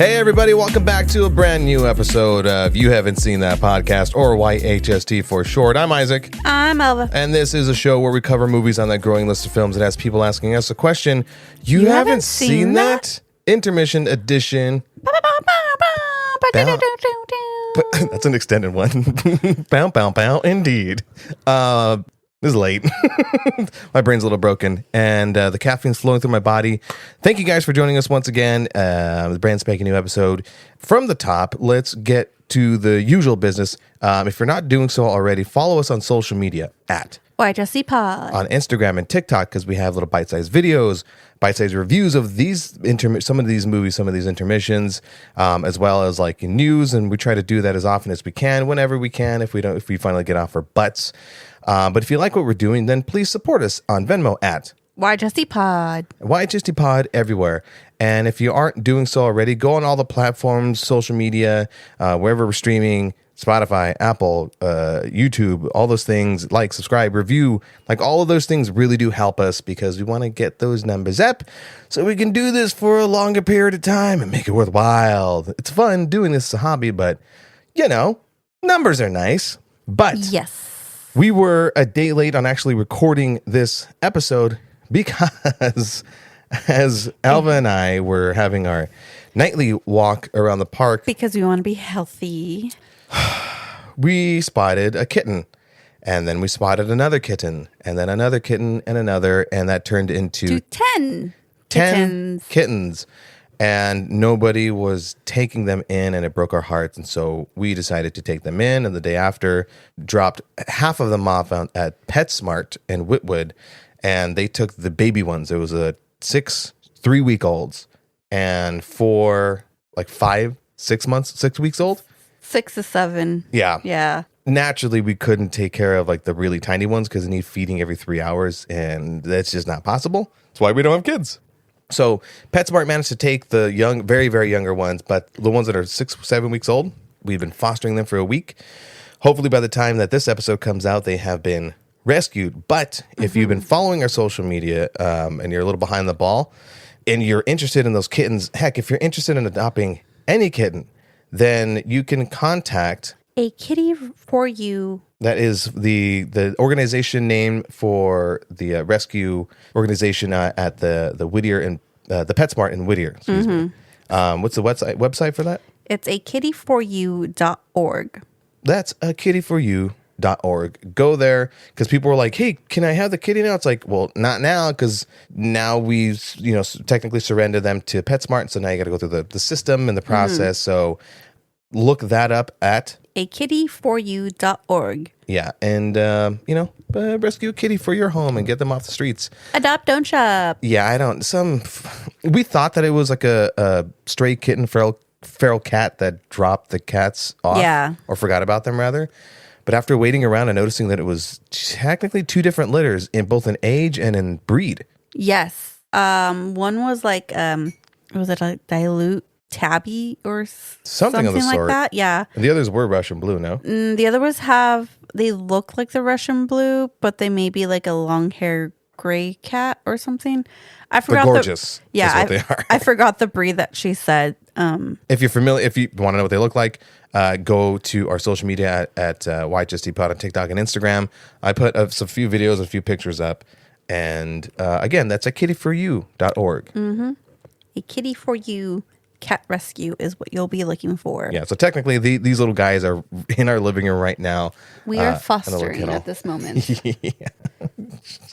Hey everybody, welcome back to a brand new episode of You Haven't Seen That Podcast, or YHST for short. I'm Isaac. I'm Elva. And this is a show where we cover movies on that growing list of films that has people asking us a question. You haven't seen that? Intermission edition. That's an extended one. Bow, bow, bow, indeed. This is late. My brain's a little broken, and the caffeine's flowing through my body. Thank you guys for joining us once again. The brand spanking new episode. From the top, let's get to the usual business. If you're not doing so already, follow us on social media at YHST on Instagram and TikTok, because we have little bite-sized videos, bite-sized reviews of these some of these movies, some of these intermissions, as well as like news. And we try to do that as often as we can, whenever we can, if we finally get off our butts. But if you like what we're doing, then please support us on Venmo at YHST YHST everywhere. And if you aren't doing so already, go on all the platforms, social media, wherever we're streaming, Spotify, Apple, YouTube, all those things, like, subscribe, review, like all of those things really do help us, because we want to get those numbers up so we can do this for a longer period of time and make it worthwhile. It's fun doing this as a hobby, but you know, numbers are nice. But yes. We were a day late on actually recording this episode because as Alva and I were having our nightly walk around the park, Because we want to be healthy. we spotted a kitten, and then we spotted another kitten, and then another kitten, and another, and that turned into 10 kittens. And nobody was taking them in, and it broke our hearts. And so we decided to take them in. And the day after, dropped half of them off at PetSmart in Whitwood. And they took the baby ones. It was a 3-week-olds, and 4, like 5, 6 months, 6 weeks old. 6 to 7. Yeah. Naturally, we couldn't take care of like the really tiny ones because they need feeding every 3 hours, and that's just not possible. That's why we don't have kids. So PetSmart managed to take the young, very, very younger ones, but the ones that are 6, 7 weeks old, we've been fostering them for a week. Hopefully by the time that this episode comes out, they have been rescued. But if you've been following our social media and you're a little behind the ball and you're interested in those kittens, heck, if you're interested in adopting any kitten, then you can contact A Kitty for You. That is the organization name for the rescue organization at the Whittier and the PetSmart in Whittier. Excuse me. What's the website for that? It's akittyforyou.org. That's akittyforyou.org. Go there, because people were like, "Hey, can I have the kitty now?" It's like, well, not now, because now we've technically surrendered them to PetSmart, so now you got to go through the system and the process. So look that up at akittyforyou.org. Yeah, and rescue a kitty for your home and get them off the streets. Adopt, don't shop. Yeah, we thought that it was like a stray kitten, feral cat that dropped the cats off. Yeah. Or forgot about them, rather. But after waiting around and noticing that it was technically 2 different litters, in both in age and in breed. Yes. One was like, was it a dilute tabby or something of the like sort? that? Yeah. And the others were Russian blue, no? The other ones they look like the Russian blue, but they may be like a long hair gray cat or something. I forgot. They're gorgeous. Yeah, is what they are. I forgot the breed that she said. If you want to know what they look like, go to our social media at YHST Pod on TikTok and Instagram. I put a few videos, a few pictures up. And again, that's at kittyforyou.org. Mm-hmm. A Kitty for You cat rescue is what you'll be looking for. Yeah, so technically these little guys are in our living room right now. We are fostering at this moment. Yeah.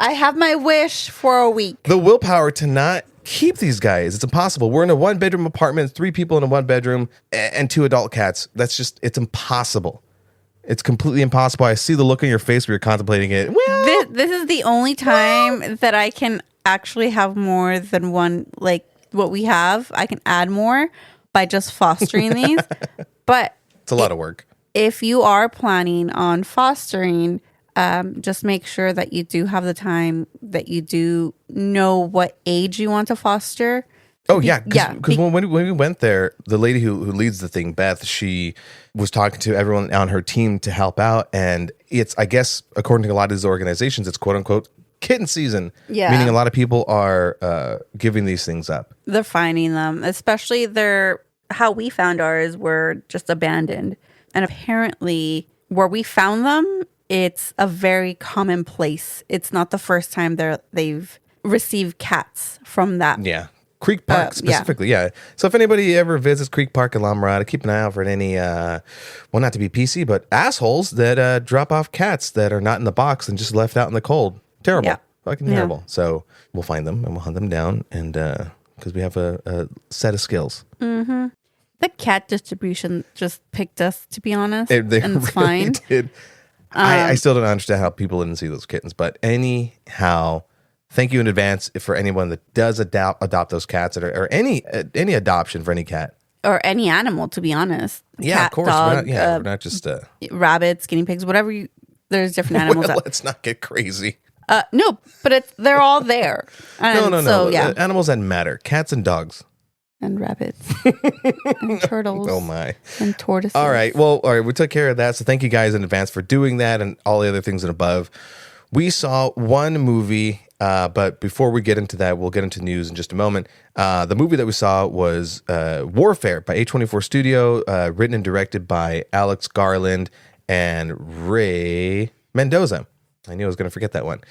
I have my wish for a week. The willpower to not keep these guys. It's impossible. We're in a 1-bedroom apartment, 3 people in a 1-bedroom, and 2 adult cats. It's impossible. It's completely impossible. I see the look on your face where you're contemplating it. Well, this is the only time that I can actually have more than one, like what we have. I can add more by just fostering these. But it's a lot of work. If you are planning on fostering, just make sure that you do have the time, that you do know what age you want to foster. Oh, yeah. Because when we went there, the lady who leads the thing, Beth, she was talking to everyone on her team to help out. And it's, I guess, according to a lot of these organizations, it's quote unquote kitten season. Yeah. Meaning a lot of people are giving these things up. They're finding them, especially how we found ours were just abandoned. And apparently where we found them, it's a very common place. It's not the first time they've received cats from that. Yeah. Creek Park specifically, yeah. So if anybody ever visits Creek Park in La Mirada, keep an eye out for any, well, not to be PC, but assholes that drop off cats that are not in the box and just left out in the cold. Terrible. Yeah. Fucking terrible. So we'll find them and we'll hunt them down, and because we have a set of skills. Mm-hmm. The cat distribution just picked us, to be honest, They and it's really fine. did. I still don't understand how people didn't see those kittens, but anyhow, thank you in advance for anyone that does adopt those cats, or any adoption for any cat or any animal. To be honest, yeah, cat, of course, dog, we're not just rabbits, guinea pigs, whatever. There's different animals. Well, let's not get crazy. No, but they're all there. And No. So, yeah. Animals that matter: cats and dogs, and rabbits, and turtles. Oh my! And tortoises. All right. Well, all right. We took care of that. So thank you guys in advance for doing that and all the other things and above. We saw one movie, but before we get into that, we'll get into news in just a moment. The movie that we saw was Warfare by A24 Studio, written and directed by Alex Garland and Ray Mendoza. I knew I was going to forget that one.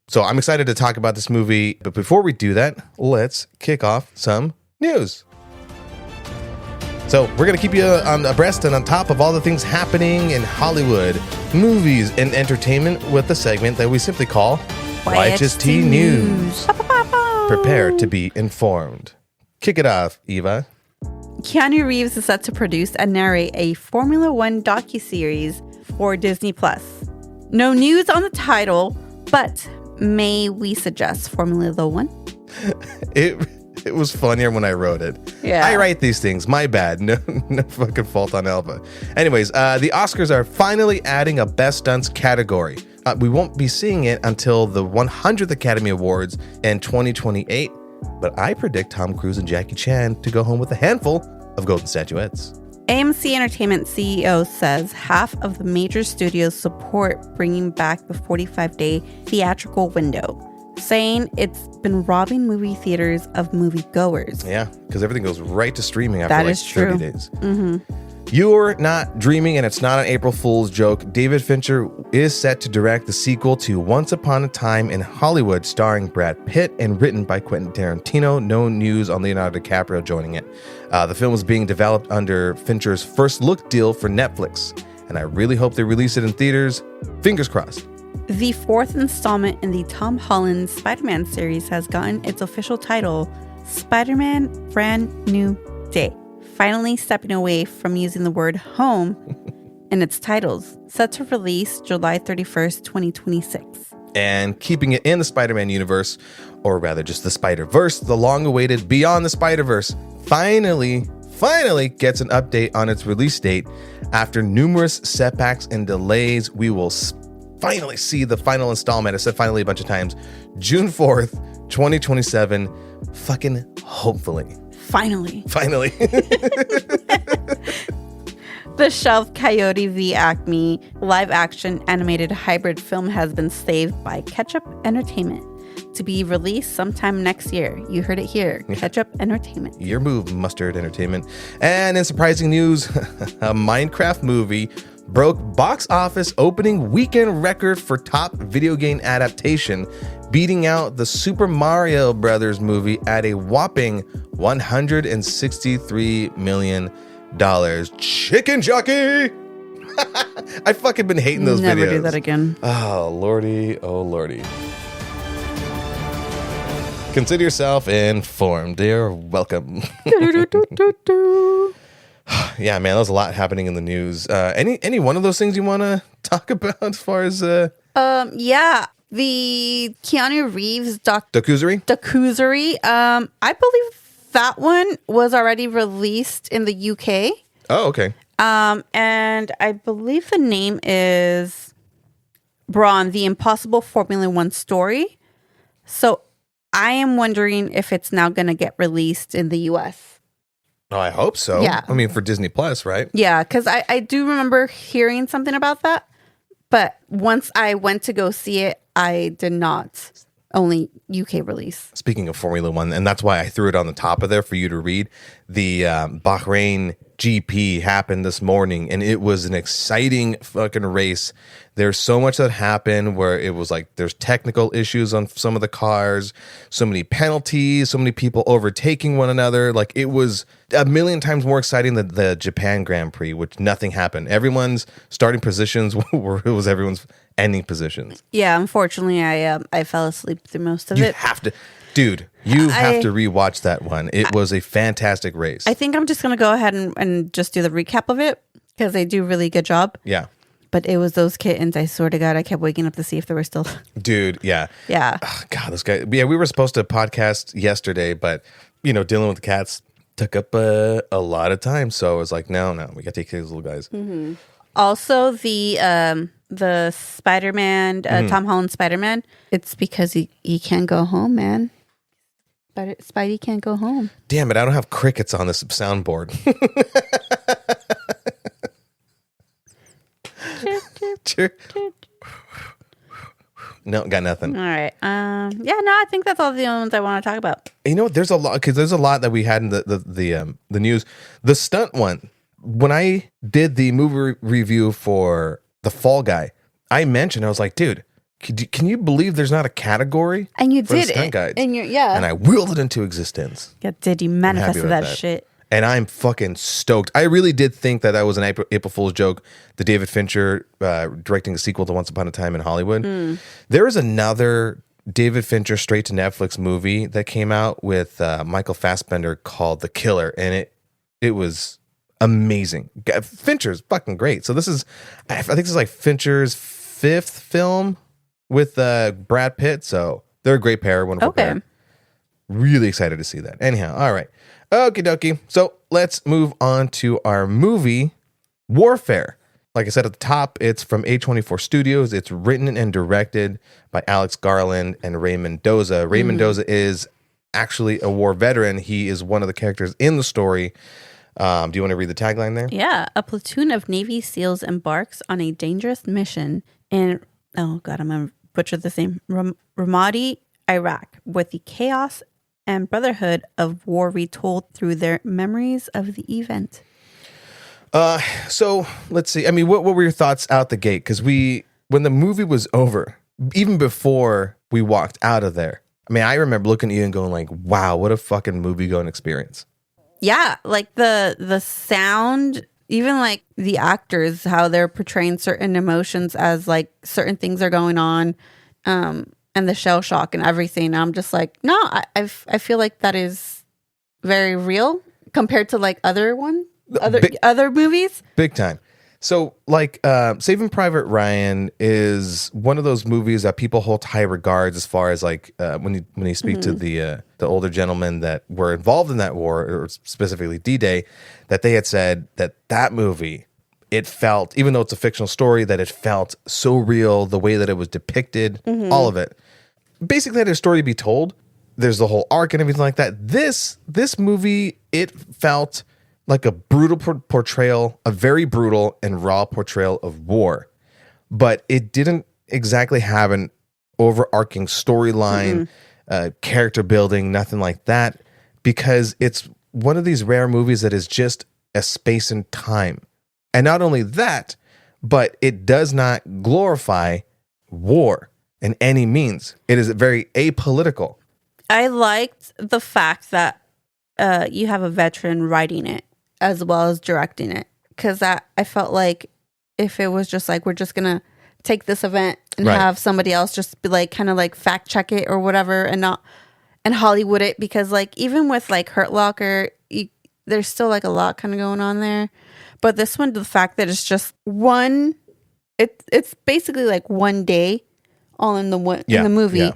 So I'm excited to talk about this movie. But before we do that, let's kick off some news. So we're going to keep you on abreast and on top of all the things happening in Hollywood, movies, and entertainment with the segment that we simply call YHST News. Prepare to be informed. Kick it off, Eva. Keanu Reeves is set to produce and narrate a Formula One docuseries for Disney+. No news on the title, but may we suggest Formula One? It was funnier when I wrote it. Yeah. I write these things. My bad. No fucking fault on Elva. Anyways, the Oscars are finally adding a Best Stunts category. We won't be seeing it until the 100th Academy Awards in 2028. But I predict Tom Cruise and Jackie Chan to go home with a handful of golden statuettes. AMC Entertainment CEO says half of the major studios support bringing back the 45-day theatrical window, saying it's been robbing movie theaters of moviegoers. Yeah, because everything goes right to streaming after That like is true. 30 days. Mm-hmm. You're not dreaming, and it's not an April Fool's joke. David Fincher is set to direct the sequel to Once Upon a Time in Hollywood, starring Brad Pitt and written by Quentin Tarantino. No news on Leonardo DiCaprio joining it. The film is being developed under Fincher's first look deal for Netflix, and I really hope they release it in theaters. Fingers crossed. The fourth installment in the Tom Holland Spider-Man series has gotten its official title, Spider-Man Brand New Day, finally stepping away from using the word home in its titles, set to release July 31st, 2026. And keeping it in the Spider-Man universe, or rather just the Spider-Verse, the long-awaited Beyond the Spider-Verse finally gets an update on its release date. After numerous setbacks and delays, we will finally see the final installment. I said finally a bunch of times. June 4th, 2027. Fucking hopefully. Finally. The shelved Coyote v. Acme live-action animated hybrid film has been saved by Ketchup Entertainment to be released sometime next year. You heard it here. Ketchup Entertainment. Your move, Mustard Entertainment. And in surprising news, a Minecraft movie broke box office opening weekend record for top video game adaptation, beating out the Super Mario Brothers movie at a whopping $163 million. Chicken jockey! I fucking been hating those videos. Never do that again. Oh, lordy. Consider yourself informed. You're welcome. Yeah, man, there's a lot happening in the news. Any one of those things you want to talk about as far as Yeah, the Keanu Reeves docusery? I believe that one was already released in the UK. Oh, okay. And I believe the name is Braun, the Impossible Formula One Story. So I am wondering if it's now going to get released in the US. Oh, I hope so. Yeah. I mean, for Disney Plus, right? Yeah, because I do remember hearing something about that. But once I went to go see it, I did not only UK release. Speaking of Formula One, and that's why I threw it on the top of there for you to read, the Bahrain GP happened this morning, and it was an exciting fucking race. There's so much that happened where it was like there's technical issues on some of the cars, so many penalties, so many people overtaking one another. Like, it was a million times more exciting than the Japan Grand Prix, which nothing happened. Everyone's starting positions were it was everyone's ending positions. Yeah, unfortunately, I fell asleep through most of You it. have to, dude. You have to rewatch that one. It was a fantastic race. I think I'm just gonna go ahead and just do the recap of it because they do a really good job. Yeah. But it was those kittens. I swear to God, I kept waking up to see if they were still. Dude, yeah. Yeah. Oh, God, this guy. Yeah, we were supposed to podcast yesterday, but, dealing with the cats took up a lot of time. So I was like, no, we got to take care of these little guys. Mm-hmm. Also, the Spider-Man, Tom Holland Spider-Man, it's because he can't go home, man. But Spidey can't go home. Damn it, I don't have crickets on this soundboard. No, got nothing. All right. I think that's all the only ones I want to talk about. You know what? There's a lot that we had in the news. The stunt one. When I did the movie review for The Fall Guy, I mentioned, I was like, dude, can you believe there's not a category? And you for did the stunt it. guides? And I willed it into existence. Yeah, did you manifest that shit? And I'm fucking stoked. I really did think that was an April Fool's joke. The David Fincher directing a sequel to Once Upon a Time in Hollywood. There is another David Fincher straight to Netflix movie that came out with Michael Fassbender called The Killer, and it was amazing. Fincher's fucking great. So I think this is like Fincher's 5th film with Brad Pitt. So they're a great pair, wonderful pair. Really excited to see that. Anyhow, all right. Okie dokie. So let's move on to our movie, Warfare. Like I said at the top, it's from A24 Studios. It's written and directed by Alex Garland and Ray Mendoza. Ray Mendoza is actually a war veteran. He is one of the characters in the story. Do you want to read the tagline there? Yeah. A platoon of Navy SEALs embarks on a dangerous mission in, oh God, I'm going to butcher the name, Ramadi, Iraq, with the chaos and brotherhood of war retold through their memories of the event. So let's see. I mean, what were your thoughts out the gate? Because when the movie was over, even before we walked out of there, I mean, I remember looking at you and going like, wow, what a fucking movie-going experience. Yeah, like the sound, even like the actors, how they're portraying certain emotions as like certain things are going on, and the shell shock and everything. I'm just like, no, I feel like that is very real compared to like other movies. Big time. So like Saving Private Ryan is one of those movies that people hold high regards as far as like when you speak to the older gentlemen that were involved in that war, or specifically D-Day, that they had said that movie, it felt, even though it's a fictional story, that it felt so real, the way that it was depicted, all of it. Basically had a story to be told. There's the whole arc and everything like that. This movie, it felt like a brutal portrayal, a very brutal and raw portrayal of war. But it didn't exactly have an overarching storyline, character building, nothing like that, because it's one of these rare movies that is just a space and time. And not only that, but it does not glorify war in any means. It is very apolitical. I liked the fact that you have a veteran writing it as well as directing it, because I felt like if it was just like, we're just going to take this event and have somebody else just be like, kind of like fact check it or whatever, and Hollywood it, because like even with like Hurt Locker, there's still like a lot kind of going on there. But this one, the fact that it's just it's basically like one day all in the movie. Yeah.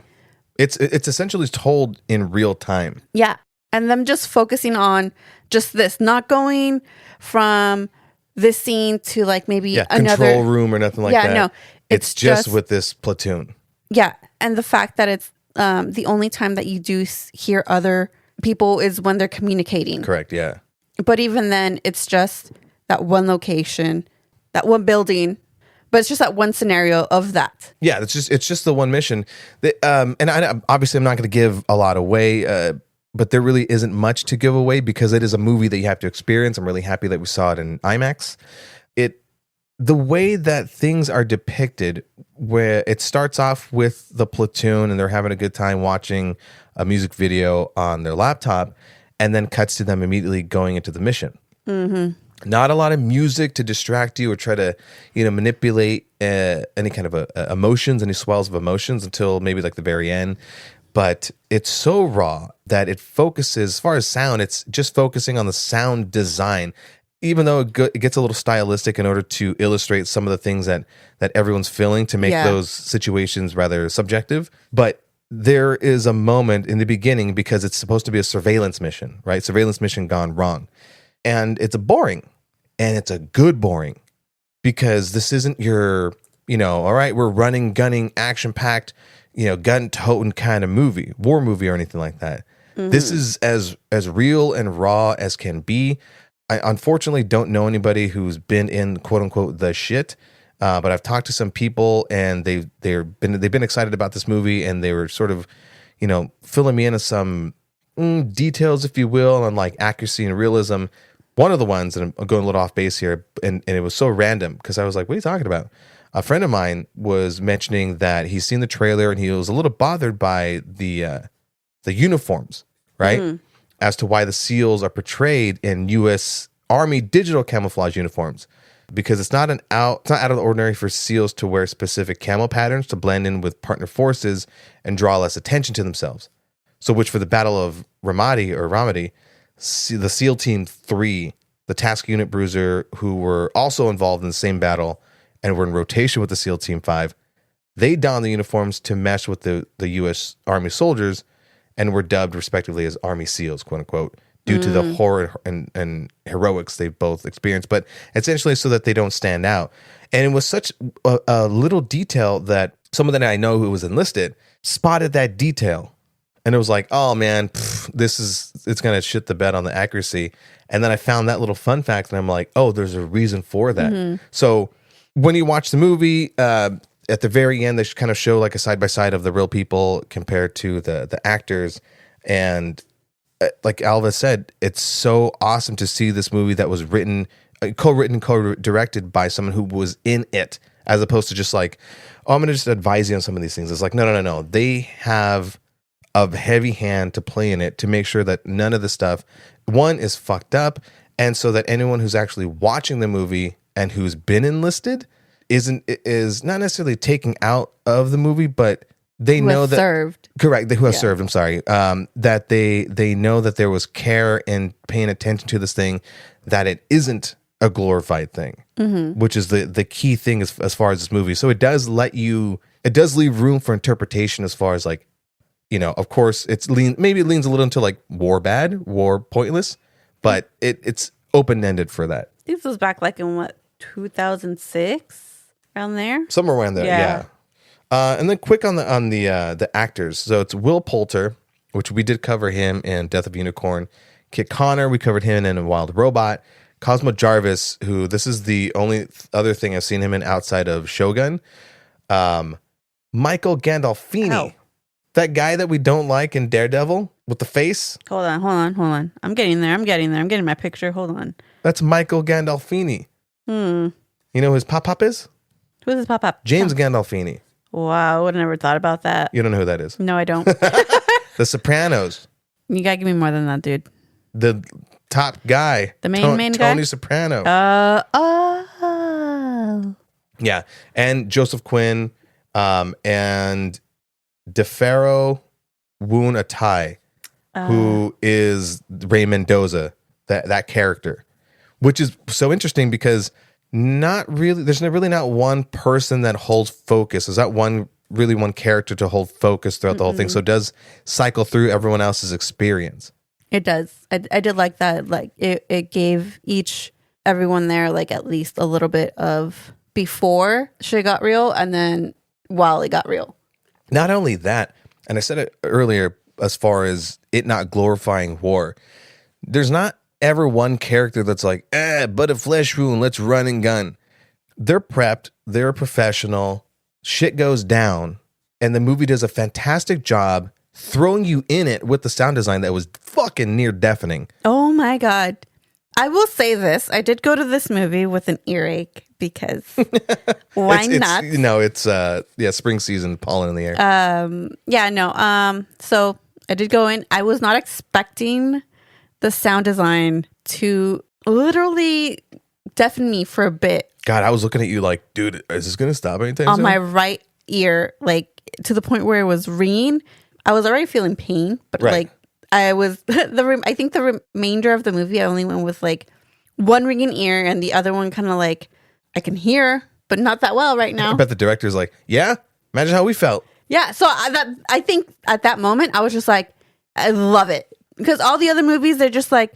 It's essentially told in real time. Yeah. And them just focusing on just this, not going from this scene to like maybe another control room or nothing like that. Yeah, no. It's just with this platoon. Yeah. And the fact that it's the only time that you do hear other people is when they're communicating. Correct, yeah. But even then, it's just that one location, that one building. But it's just that one scenario of that. Yeah, it's just the one mission. Obviously I'm not going to give a lot away, but there really isn't much to give away because it is a movie that you have to experience. I'm really happy that we saw it in IMAX. The way that things are depicted, where it starts off with the platoon and they're having a good time watching a music video on their laptop, and then cuts to them immediately going into the mission. Mm-hmm. Not a lot of music to distract you or try to, manipulate any kind of emotions, any swells of emotions until maybe like the very end. But it's so raw that it focuses, as far as sound, it's just focusing on the sound design. Even though it gets a little stylistic in order to illustrate some of the things that everyone's feeling to make those situations rather subjective. But there is a moment in the beginning because it's supposed to be a surveillance mission, right? Surveillance mission gone wrong. And it's a boring. And it's a good boring. Because this isn't your, all right, we're running, gunning, action-packed, gun-toting kind of movie, war movie or anything like that. Mm-hmm. This is as real and raw as can be. I unfortunately don't know anybody who's been in quote unquote the shit, but I've talked to some people and they've been excited about this movie and they were sort of, filling me in on some details, if you will, on like accuracy and realism. One of the ones, and I'm going a little off base here, and it was so random because I was like, "What are you talking about?" A friend of mine was mentioning that he's seen the trailer and he was a little bothered by the uniforms, right? Mm-hmm. As to why the SEALs are portrayed in U.S. Army digital camouflage uniforms, because it's not out of the ordinary for SEALs to wear specific camo patterns to blend in with partner forces and draw less attention to themselves. So, which for the Battle of Ramadi, the SEAL Team 3, the Task Unit Bruiser, who were also involved in the same battle and were in rotation with the SEAL Team 5, they donned the uniforms to mesh with the U.S. Army soldiers and were dubbed respectively as Army SEALs, quote unquote, due to the horror and heroics they've both experienced, but essentially so that they don't stand out. And it was such a little detail that someone that I know who was enlisted spotted that detail. And it was like, oh man, it's going to shit the bed on the accuracy. And then I found that little fun fact and I'm like, oh, there's a reason for that. Mm-hmm. So when you watch the movie, at the very end, they kind of show like a side-by-side of the real people compared to the actors. And like Alva said, it's so awesome to see this movie that was co-written, co-directed by someone who was in it, as opposed to just like, oh, I'm going to just advise you on some of these things. It's like, no. They have a heavy hand to play in it to make sure that none of the stuff, one, is fucked up, and so that anyone who's actually watching the movie and who's been enlisted is not necessarily taken out of the movie, but they know that served. Correct. Who have served. I'm sorry. That they know that there was care in paying attention to this thing, that it isn't a glorified thing, which is the key thing as far as this movie. So it does leave room for interpretation as far as like, of course maybe it leans a little into like war bad, war pointless, but it's open-ended for that. This was back like in what, 2006? Around there? Somewhere around there, yeah. And then quick on the actors. So it's Will Poulter, which we did cover him in Death of a Unicorn. Kit Connor, we covered him in A Wild Robot. Cosmo Jarvis, who this is the only other thing I've seen him in outside of Shogun. Michael Gandolfini, that guy that we don't like in Daredevil with the face. Hold on. I'm getting there. I'm getting my picture. Hold on. That's Michael Gandolfini. You know who his pop-up is? Who's his pop-up? James Gandolfini. Wow, I would have never thought about that. You don't know who that is? No, I don't. The Sopranos. You gotta give me more than that, dude. The top guy. The main guy? Tony Soprano. Yeah, and Joseph Quinn, and DeFaro Woon Atai, who is Ray Mendoza, that character, which is so interesting because there's really not one person that holds focus. There's not one character to hold focus throughout the whole thing. So it does cycle through everyone else's experience. It does. I did like that. Like it gave everyone there like at least a little bit of before shit got real and then while it got real. Not only that, and I said it earlier as far as it not glorifying war, there's not ever one character that's like, but a flesh wound, let's run and gun. they're prepped, they're professional, shit goes down, and the movie does a fantastic job throwing you in it with the sound design that was fucking near deafening. Oh my God. I will say this. I did go to this movie with an earache because why not? It's spring season, pollen in the air. So I did go in. I was not expecting the sound design to literally deafen me for a bit. God, I was looking at you like, dude, is this going to stop anytime on soon? my right ear, like to the point where it was ringing. I was already feeling pain, but like I was I think the remainder of the movie I only went with like one ringing ear and the other one kind of like I can hear, but not that well right now. I bet the director's like, yeah, imagine how we felt. Yeah, so I think at that moment I was just like, I love it because all the other movies they're just like,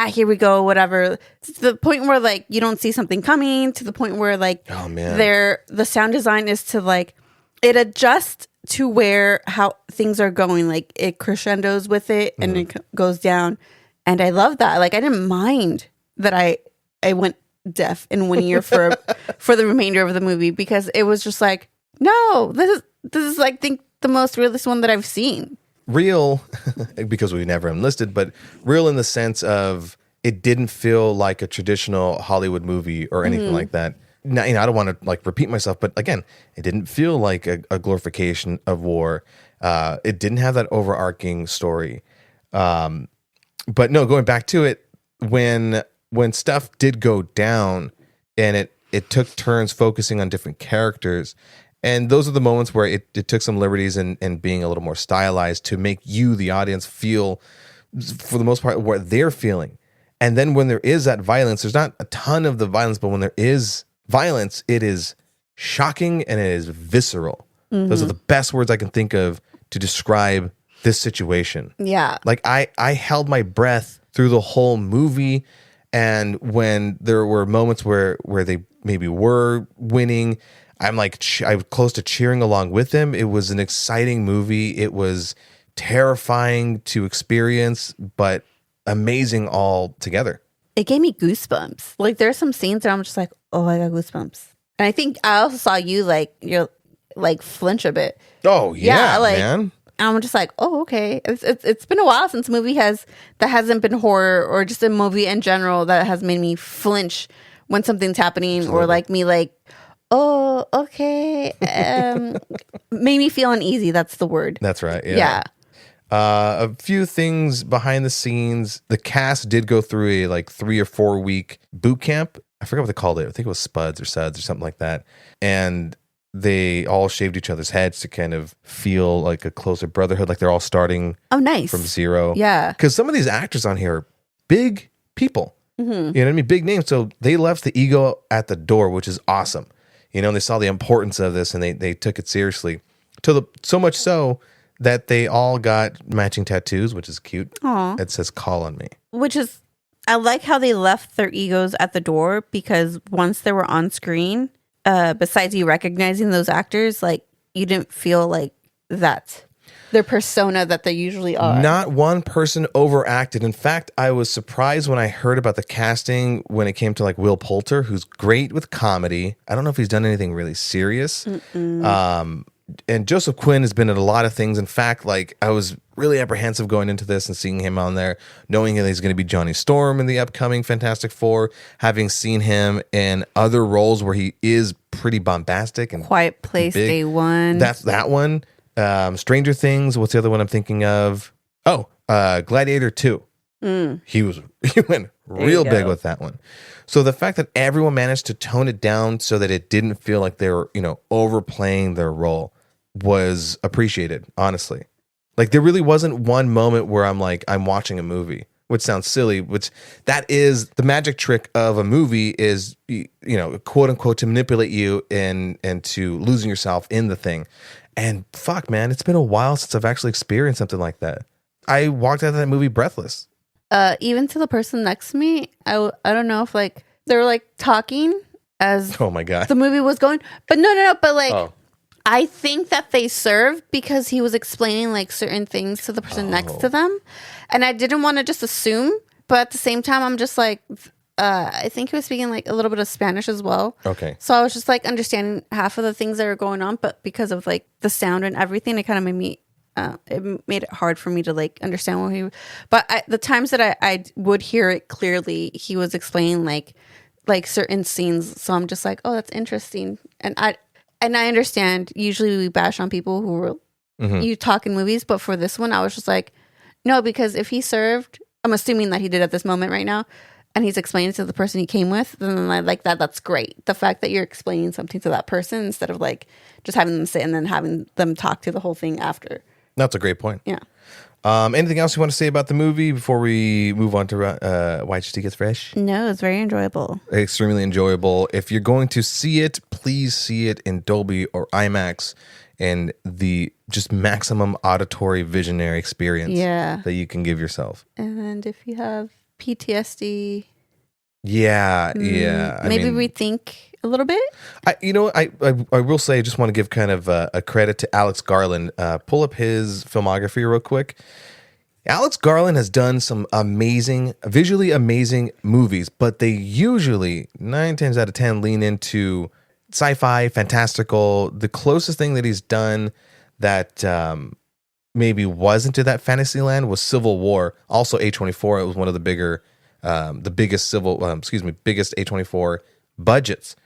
here we go, whatever. To the point where like you don't see something coming. To the point where like, oh man, the sound design is to like it adjusts to where how things are going. Like it crescendos with it and it goes down, and I love that. Like I didn't mind that I went deaf in one ear for the remainder of the movie because it was just like, no, this is like think the most realist one that I've seen. Real, because we've never enlisted, but real in the sense of it didn't feel like a traditional Hollywood movie or anything like that. Now, I don't want to like repeat myself, but again, it didn't feel like a glorification of war. It didn't have that overarching story. But no, going back to it, when stuff did go down and it took turns focusing on different characters. And those are the moments where it took some liberties in being a little more stylized to make you, the audience, feel, for the most part, what they're feeling. And then when there is that violence, there's not a ton of the violence, but when there is violence, it is shocking and it is visceral. Those are the best words I can think of to describe this situation. Yeah. Like I held my breath through the whole movie. And when there were moments where they maybe were winning, I'm like, I was close to cheering along with them. It was an exciting movie. It was terrifying to experience, but amazing all together. It gave me goosebumps. Like there are some scenes that I'm just like, oh, I got goosebumps. And I think I also saw you you're like flinch a bit. Oh yeah, man. I'm just like, oh, okay. It's been a while since a movie that hasn't been horror or just a movie in general that has made me flinch when something's happening. Absolutely. Or like me like, oh, okay. Made me feel uneasy. That's the word. That's right. Yeah. A few things behind the scenes. The cast did go through a like 3 or 4 week boot camp. I forgot what they called it. I think it was Spuds or Suds or something like that. And they all shaved each other's heads to kind of feel like a closer brotherhood. Like they're all starting from zero. Yeah. Because some of these actors on here are big people. You know what I mean? Big names. So they left the ego at the door, which is awesome. You know, and they saw the importance of this and they took it seriously. So much so that they all got matching tattoos, which is cute. Aww. It says "Call on Me." Which is, I like how they left their egos at the door because once they were on screen, besides you recognizing those actors, like you didn't feel like that their persona that they usually are. Not one person overacted. In fact, I was surprised when I heard about the casting when it came to like Will Poulter, who's great with comedy. I don't know if he's done anything really serious. And Joseph Quinn has been in a lot of things. In fact, like I was really apprehensive going into this and seeing him on there, knowing that he's going to be Johnny Storm in the upcoming Fantastic Four, having seen him in other roles where he is pretty bombastic and Quiet Place big. Day One. That's that one. Stranger Things. What's the other one I'm thinking of? Oh, Gladiator 2. He went real big with that one. So the fact that everyone managed to tone it down so that it didn't feel like they were, overplaying their role was appreciated, honestly. Like there really wasn't one moment where I'm like, I'm watching a movie, which sounds silly, which that is the magic trick of a movie is, quote unquote, to manipulate you and to losing yourself in the thing. And fuck, man, it's been a while since I've actually experienced something like that. I walked out of that movie breathless. Even to the person next to me, I don't know if like they were like talking as oh my god the movie was going, but no, but like I think that they served because he was explaining like certain things to the person next to them, and I didn't want to just assume, but at the same time, I'm just like I think he was speaking like a little bit of Spanish as well. Okay. So I was just like understanding half of the things that were going on, but because of like the sound and everything, it kind of made me, it made it hard for me to like understand what he. But the times that I would hear it clearly, he was explaining like certain scenes. So I'm just like, oh, that's interesting, and I understand. Usually we bash on people who were you talk in movies, but for this one, I was just like, no, because if he served, I'm assuming that he did at this moment right now, and he's explaining to the person he came with, then I like that. That's great. The fact that you're explaining something to that person instead of like just having them sit and then having them talk to the whole thing after. That's a great point. Yeah. Anything else you want to say about the movie before we move on to Why HT Gets Fresh? No, it's very enjoyable. Extremely enjoyable. If you're going to see it, please see it in Dolby or IMAX and the just maximum auditory visionary experience that you can give yourself. And if you have PTSD, maybe rethink a little bit. I will say, I just want to give kind of a credit to Alex Garland. Pull up his filmography real quick. Alex Garland has done some visually amazing movies, but they usually 9 times out of 10 lean into sci-fi, fantastical. The closest thing that he's done that maybe wasn't to that fantasy land was Civil War. Also A24. It was one of the biggest A24 budgets.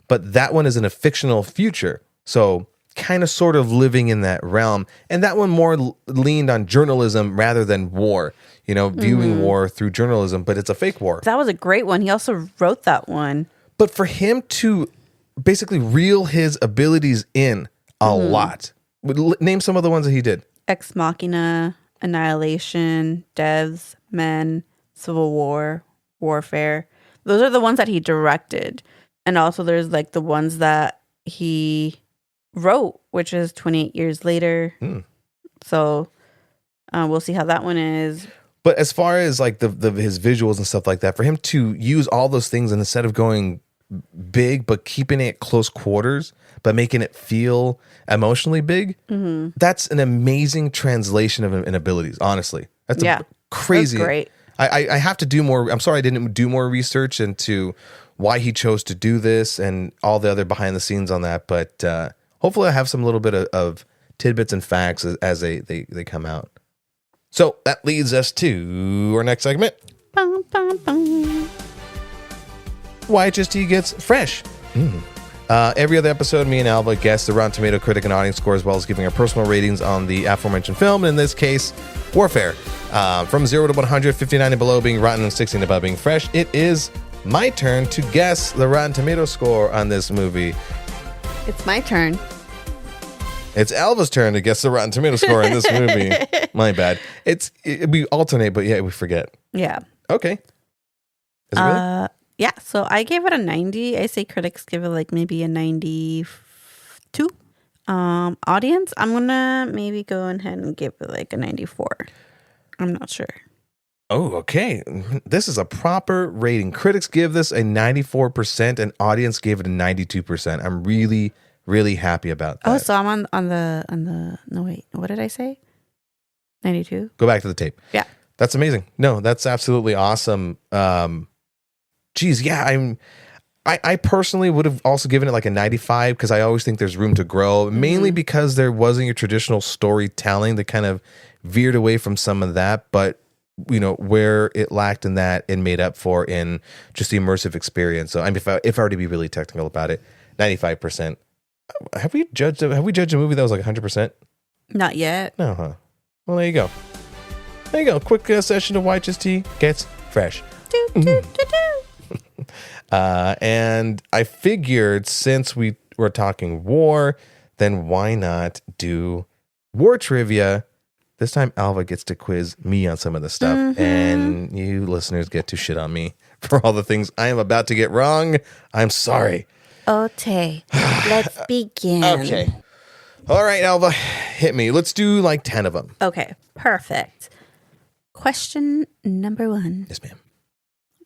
But that one is in a fictional future. So kind of sort of living in that realm. And that one more leaned on journalism rather than war, viewing war through journalism, but it's a fake war. That was a great one. He also wrote that one. But for him to basically reel his abilities in a lot. Name some of the ones that he did. Ex Machina, Annihilation, Devs, Men, Civil War, Warfare. Those are the ones that he directed. And also there's like the ones that he wrote, which is 28 Years Later. So we'll see how that one is. But as far as like his visuals and stuff like that, for him to use all those things and instead of going big but keeping it close quarters but making it feel emotionally big, that's an amazing translation of an abilities, honestly. That's crazy. That's great. I have to do more. I'm sorry I didn't do more research into why he chose to do this and all the other behind the scenes on that, but hopefully I have some little bit of tidbits and facts as they come out. So that leads us to our next segment. Bum, bum, bum. YHST Gets Fresh. Every other episode, me and Alva guess the Rotten Tomato critic and audience score, as well as giving our personal ratings on the aforementioned film. In this case, Warfare. From 0 to 100, 59 and below being rotten and 16 and above being fresh. It is my turn to guess the Rotten Tomato score on this movie. It's my turn. It's Alva's turn to guess the Rotten Tomato score on this movie. My bad. We alternate, but we forget. Yeah. Okay. Is it really? Yeah, so I gave it a 90. I say critics give it like maybe a 92. Audience, I'm gonna maybe go ahead and give it like a 94. I'm not sure. Oh, okay. This is a proper rating. Critics give this a 94% and audience gave it a 92%. I'm really, really happy about that. Oh, so I'm on the no wait, what did I say? 92? Go back to the tape. Yeah. That's amazing. No, that's absolutely awesome. Geez, yeah, I personally would have also given it like a 95 because I always think there's room to grow, mainly because there wasn't your traditional storytelling that kind of veered away from some of that, but where it lacked in that and made up for in just the immersive experience. So I mean, if I were to be really technical about it, 95%. Have we judged a movie that was like 100%? Not yet. No, huh? Well, there you go. There you go. Quick session of YHST Gets Fresh. And I figured since we were talking war, then why not do war trivia? This time Alva gets to quiz me on some of the stuff, and you listeners get to shit on me for all the things I am about to get wrong. I'm sorry. Okay, let's begin. Okay. All right, Alva, hit me. Let's do like 10 of them. Okay, perfect. Question number 1. Yes, ma'am.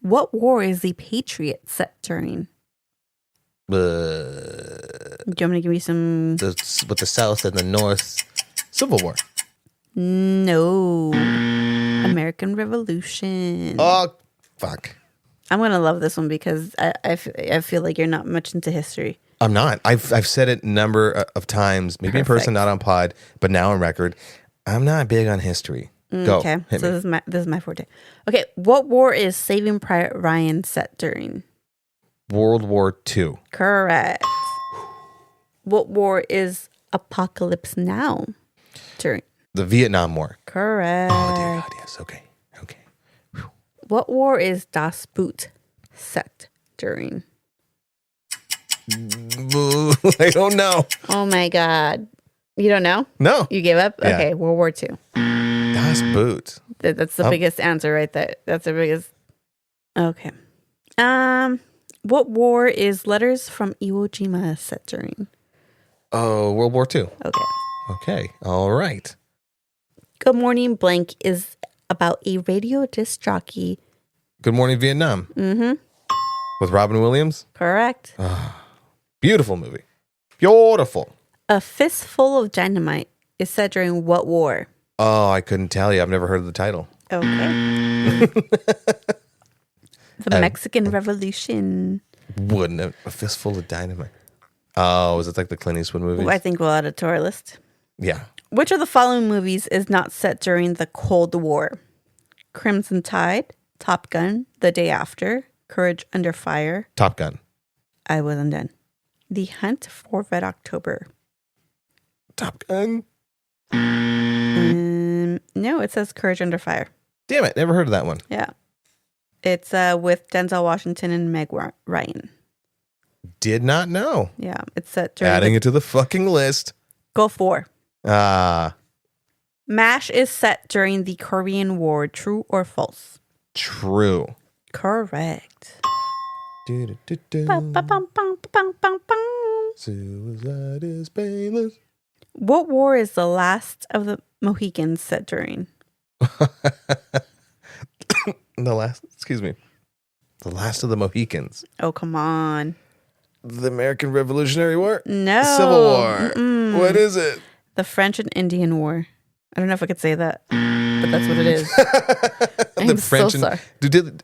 What war is the Patriot set during? Do you want me to give you some? With the South and the North, Civil War. No. American Revolution. Oh, fuck. I'm going to love this one because I feel like you're not much into history. I'm not. I've said it a number of times, maybe in person, not on pod, but now on record. I'm not big on history. Go. Okay, so this is my forte. Okay, what war is Saving Private Ryan set during? World War II. Correct. What war is Apocalypse Now during? The Vietnam War. Correct. Oh, dear God, yes. Okay. Whew. What war is Das Boot set during? I don't know. Oh my God. You don't know? No. You gave up? Yeah. Okay, World War II. Das Boot. That's the biggest answer right there. That's the biggest. Okay. What war is Letters from Iwo Jima set during? Oh, World War II. Okay. All right. Good Morning Blank is about a radio disc jockey. Good Morning Vietnam. Mm-hmm. With Robin Williams. Correct. Beautiful movie. Beautiful. A Fistful of Dynamite is set during what war? Oh, I couldn't tell you. I've never heard of the title. Okay. The Mexican Revolution. Wouldn't it? A Fistful of Dynamite. Oh, is it like the Clint Eastwood movies? I think we'll add it to our list. Yeah. Which of the following movies is not set during the Cold War? Crimson Tide, Top Gun, The Day After, Courage Under Fire. Top Gun. I wasn't done. The Hunt for Red October. Top Gun? No, it says Courage Under Fire. Damn it. Never heard of that one. Yeah. It's with Denzel Washington and Meg Ryan. Did not know. Yeah. It's set during Adding it to the fucking list. Gulf War. MASH is set during the Korean War. True or false? True. Correct. Suicide is painless. What war is the last of the Mohicans set during? The last of the Mohicans. Oh, come on. The American Revolutionary War? No. Civil War. Mm-mm. What is it? The French and Indian War. I don't know if I could say that, but that's what it is. I'm so sorry.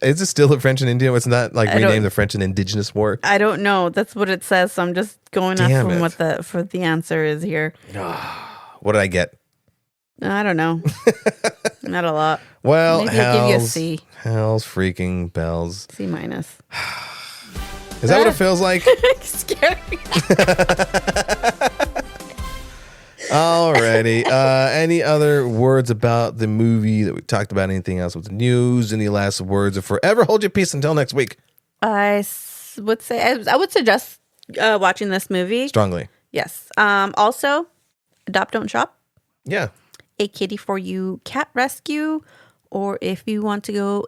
Is it still the French and Indian? It's not like renamed the French and Indigenous War? I don't know. That's what it says. So I'm just going off from what the answer is here. What did I get? I don't know. Not a lot. Well, maybe I'll give you a C. Hell's freaking bells. C minus. Is that what it feels like? Scary. Alrighty. Any other words about the movie that we talked about? Anything else with the news? Any last words? Or forever hold your peace until next week. I would suggest watching this movie strongly. Yes. Also, Adopt Don't Shop. Yeah. A Kitty for You cat rescue, or if you want to go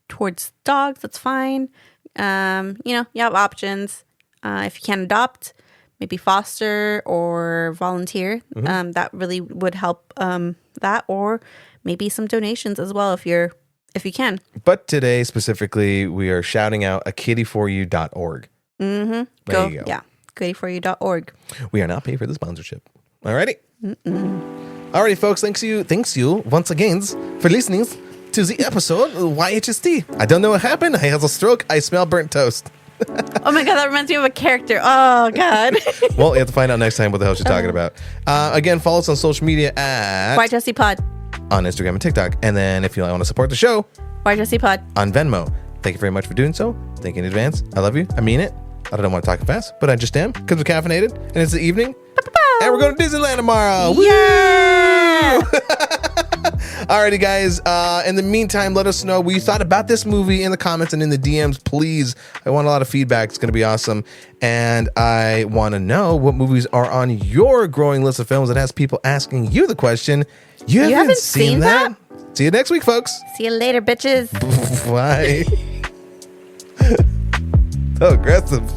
towards dogs, that's fine. You have options. If you can't adopt, maybe foster or volunteer. Mm-hmm. That really would help that, or maybe some donations as well if you can. But today specifically, we are shouting out akittyforyou.org. Mm-hmm. There you go. Yeah, kittyforyou.org. We are not paid for the sponsorship. Alrighty. Alrighty, folks. Thanks you once again for listening to the episode of YHST. I don't know what happened. I had a stroke. I smell burnt toast. Oh my God, that reminds me of a character. Oh God. Well, you have to find out next time what the hell she's talking about. Again, follow us on social media at YHST Pod on Instagram and TikTok. And then if you want to support the show, YHST Pod on Venmo. Thank you very much for doing so. Thank you in advance. I love you. I mean it. I don't want to talk fast, but I just am because we're caffeinated and it's the evening. And we're going to Disneyland tomorrow. Yeah. Alrighty, guys. In the meantime, let us know what you thought about this movie in the comments and in the DMs, please. I want a lot of feedback. It's going to be awesome. And I want to know what movies are on your growing list of films that has people asking you the question. You haven't seen that? See you next week, folks. See you later, bitches. Bye. So aggressive.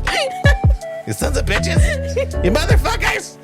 You sons of bitches. You motherfuckers.